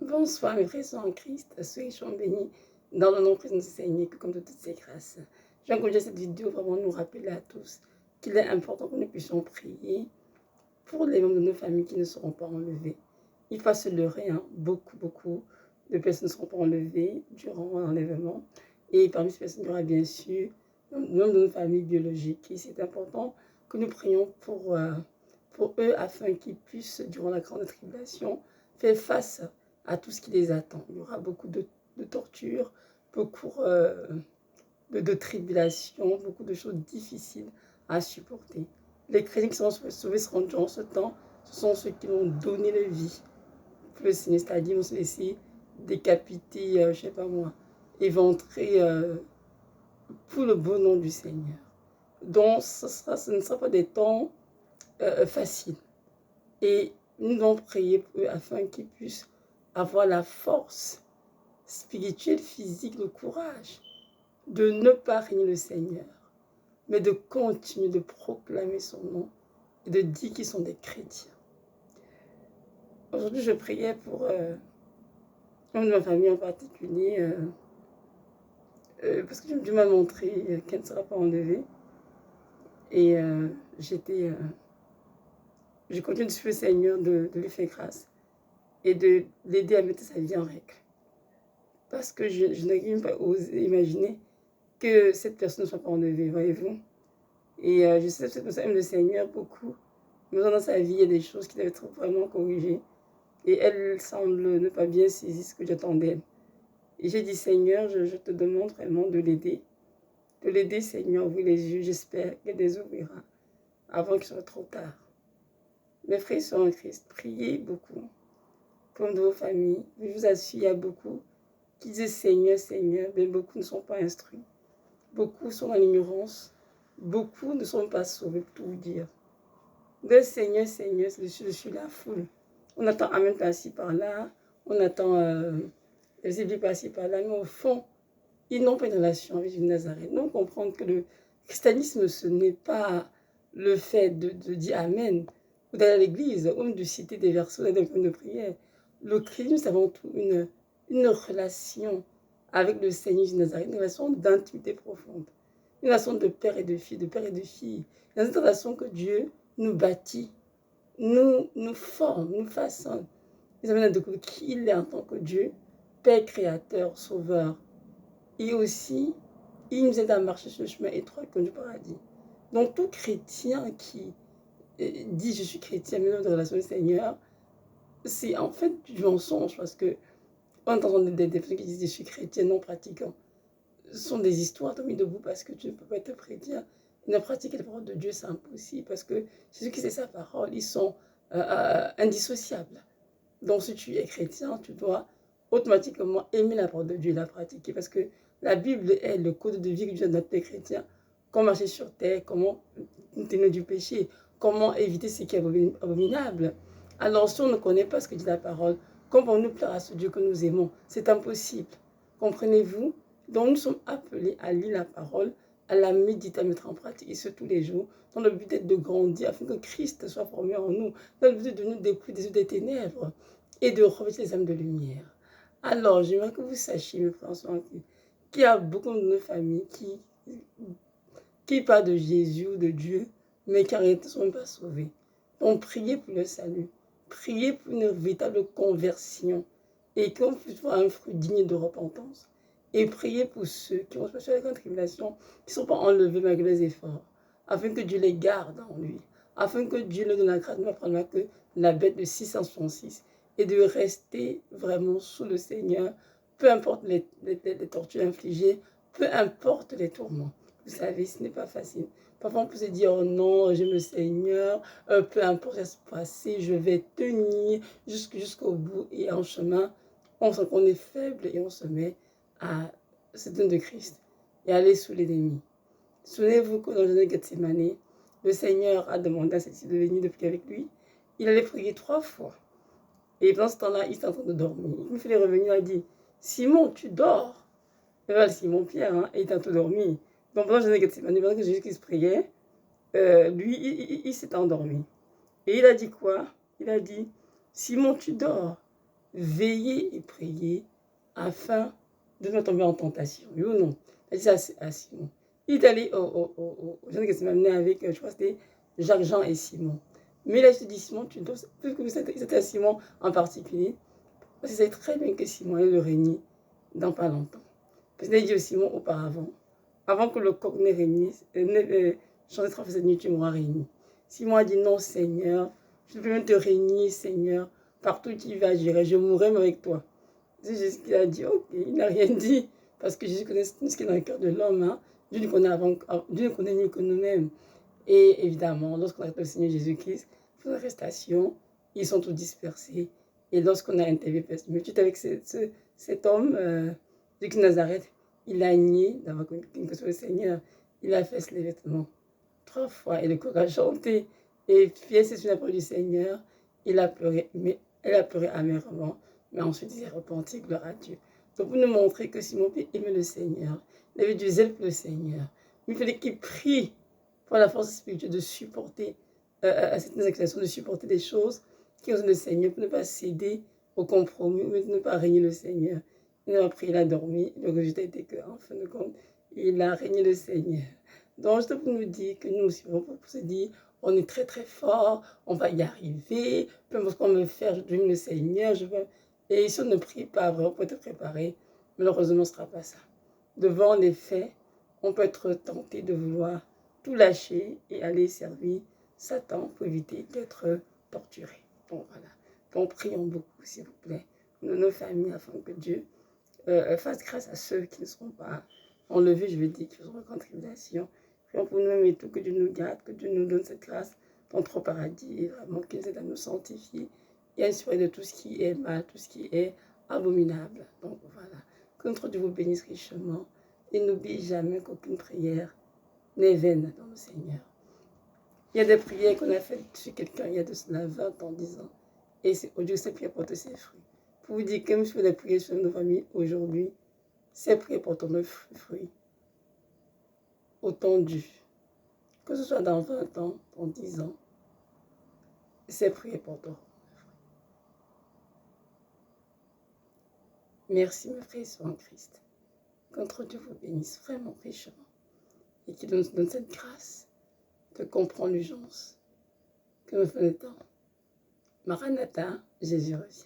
Bonsoir mes frères en Christ, soyez bénis dans le nom de notre Seigneur, comme de toutes ses grâces. J'encourage cette vidéo vraiment nous rappeler à tous qu'il est important que nous puissions prier pour les membres de nos familles qui ne seront pas enlevés. Il faut se leurrer, beaucoup de personnes ne seront pas enlevées durant l'enlèvement. Et parmi ces personnes, il y aura bien sûr les membres de nos familles biologiques. Et c'est important que nous prions pour eux afin qu'ils puissent, durant la grande tribulation, faire face à tout ce qui les attend. Il y aura beaucoup de tortures, beaucoup de tribulations, beaucoup de choses difficiles à supporter. Les chrétiens qui seront sauvés seront durant ce temps, ce sont ceux qui vont donner leur vie pour le Seigneur, c'est-à-dire vont se laisser décapiter, je ne sais pas moi, éventrer pour le beau nom du Seigneur. Donc ce ne sera pas des temps faciles. Et nous devons prier pour eux afin qu'ils puissent avoir la force spirituelle, physique, le courage de ne pas régner le Seigneur, mais de continuer de proclamer son nom et de dire qu'ils sont des chrétiens. Aujourd'hui, je priais pour un de ma famille en particulier, parce que Dieu m'a montré qu'elle ne sera pas enlevée. Et je continue de suivre le Seigneur, de lui faire grâce et de l'aider à mettre sa vie en règle. Parce que je n'ai même pas osé imaginer que cette personne ne soit pas enlevée, voyez-vous. Et je sais que cette personne aime le Seigneur beaucoup, mais dans sa vie, il y a des choses qui doivent être vraiment corrigées. Et elle semble ne pas bien saisir ce que j'attends d'elle. Et j'ai dit, Seigneur, je te demande vraiment de l'aider. De l'aider, Seigneur, ouvrir les yeux, j'espère qu'elle les ouvrira avant qu'il soit trop tard. Mes frères sont en Christ, priez beaucoup pour vos familles. Je vous assure, il y a beaucoup qui disent Seigneur, Seigneur, mais beaucoup ne sont pas instruits. Beaucoup sont dans l'ignorance. Beaucoup ne sont pas sauvés, pour tout vous dire. Le Seigneur, Seigneur, c'est dessus la foule. On attend Amen par-ci, par-là. On attend les églises par-ci, par-là. Mais au fond, ils n'ont pas une relation avec Jésus de Nazareth. Donc, comprendre que le christianisme, ce n'est pas le fait de dire Amen, ou d'aller à l'église, ou de citer des versets, ou d'aller de prière. Le christianisme, c'est avant tout une relation avec le Seigneur Jésus de Nazareth, une relation d'intimité profonde, une relation de père et de fille, de père et de fille. Dans cette relation que Dieu nous bâtit, nous forme, nous façonne. Nous amène à découvrir qui il est en tant que Dieu, Père créateur, sauveur. Et aussi, il nous aide à marcher sur le chemin étroit comme du paradis. Donc tout chrétien qui dit je suis chrétien, mais dans de relation avec le Seigneur, c'est en fait du mensonge parce que on entend des personnes qui disent je suis chrétien non pratiquant. Ce sont des histoires de mis debout parce que tu ne peux pas être chrétien et ne pratiquer la parole de Dieu, c'est impossible parce que Jésus qui c'est sa parole, ils sont indissociables. Donc si tu es chrétien, tu dois automatiquement aimer la parole de Dieu et la pratiquer parce que la Bible est le code de vie que Dieu a donné à chrétien. Comment marcher sur terre, comment tenir du péché, comment éviter ce qui est abominable. Alors si on ne connaît pas ce que dit la parole, comment nous plaire à ce Dieu que nous aimons? C'est impossible. Comprenez-vous? Donc nous sommes appelés à lire la parole, à la méditer, à mettre en pratique, et ce tous les jours, dans le but d'être de grandir, afin que Christ soit formé en nous, dans le but de nous découvrir des yeux des ténèbres et de revêtir les âmes de lumière. Alors, j'aimerais que vous sachiez, mes frères, qu'il y a beaucoup de nos familles qui parlent de Jésus ou de Dieu, mais qui en réalité ne sont même pas sauvés. Donc, priez pour le salut. Priez pour une véritable conversion et qu'on puisse voir un fruit digne de repentance. Et priez pour ceux qui vont se passer avec la tribulation, qui ne sont pas enlevés malgré les efforts, afin que Dieu les garde en lui, afin que Dieu leur donne la grâce de n'apprendre que la bête de 666 et de rester vraiment sous le Seigneur, peu importe les tortures infligées, peu importe les tourments. Vous savez, ce n'est pas facile. Parfois, on peut se dire, oh non, j'aime le Seigneur, peu importe ce qui va se passer, je vais tenir jusqu'au bout. Et en chemin, on sent qu'on est faible et on se met à se donner de Christ et aller sous l'ennemi. Souvenez-vous que dans le jardin de Gethsemane, le Seigneur a demandé à ses disciples de venir de prier avec lui. Il allait prier 3 fois. Et pendant ce temps-là, il était en train de dormir. Il fait revenir, il a dit, Simon, tu dors. Et voilà, Simon Pierre, il était en train de dormir. Donc pendant le jardin de Gethsemane, pendant que Jésus-Christ priait, lui, il s'est endormi. Et il a dit quoi? Il a dit, Simon, tu dors. veillez et priez afin de ne tomber en tentation. Oui ou non? Il a dit ça à Simon. Il est allé aux gens qui s'est amené avec, je crois que c'était Jacques, Jean et Simon. Mais là, je te dis, Simon, tu dois, puisque c'était à Simon en particulier, parce qu'il savait très bien que Simon allait le régner dans pas longtemps. Parce qu'il a dit au Simon auparavant, avant que le coq n'ait régné, changé de cette nuit, tu m'auras régné. Simon a dit, non, Seigneur, je peux même te régner, Seigneur, partout où tu vas, j'irai, je mourrai même avec toi. C'est Jésus qui a dit, ok, il n'a rien dit, parce que Jésus connaît ce qui est dans le cœur de l'homme. Hein. Dieu nous connaît mieux que nous-mêmes. Et évidemment, lorsqu'on arrête le Seigneur Jésus-Christ, pour l'arrestation, ils sont tous dispersés. Et lorsqu'on a interviewé, mais tu es avec cet homme, de Nazareth, il a nié d'avoir connu le Seigneur. Il a fait les vêtements 3 fois et le corps a chanté. Et puis, c'est une approche du Seigneur. Il a pleuré, mais elle a pleuré amèrement. Mais ensuite, il s'est repenti, gloire à Dieu. Donc, pour nous montrer que Simon aimait le Seigneur, il avait du zèle pour le Seigneur. Mais il fallait qu'il prie pour la force spirituelle de supporter certaines accusations, de supporter des choses qui ont le Seigneur, pour ne pas céder au compromis, ou ne pas régner le Seigneur. Il a pris, il a dormi. Le résultat était qu'en fin de compte, il a régné le Seigneur. Donc, je pour nous dire que nous aussi, on peut se dire, on est très très fort, on va y arriver, peu importe ce qu'on veut faire, je deviens le Seigneur, je veux. Et si on ne prie pas vraiment pour être préparé, malheureusement, ce ne sera pas ça. Devant les faits, on peut être tenté de vouloir tout lâcher et aller servir Satan pour éviter d'être torturé. Donc voilà. Donc prions beaucoup, s'il vous plaît, pour nos familles, afin que Dieu fasse grâce à ceux qui ne seront pas enlevés, je veux dire, qui seront en tribulation. Prions pour nous-mêmes et tout, que Dieu nous garde, que Dieu nous donne cette grâce d'entrer au paradis et vraiment qu'il nous aide à nous sanctifier et à inspirer de tout ce qui est mal, tout ce qui est abominable. Donc voilà. Que notre Dieu vous bénisse richement et n'oublie jamais qu'aucune prière n'est vaine dans le Seigneur. Il y a des prières qu'on a faites sur quelqu'un il y a de cela 20 ans, 10 ans. Et Dieu s'est prié porter ses fruits. Pour vous dire que même si vous avez prié sur nos familles aujourd'hui, ces prières portent nos fruits. Autant dû. Que ce soit dans 20 ans, dans 10 ans, ces prières porteront nos fruits. Merci, mes frères en Christ. Que notre Dieu vous bénisse vraiment richement et qu'il nous donne cette grâce de comprendre l'urgence que nous faisons. Maranatha, Jésus revient.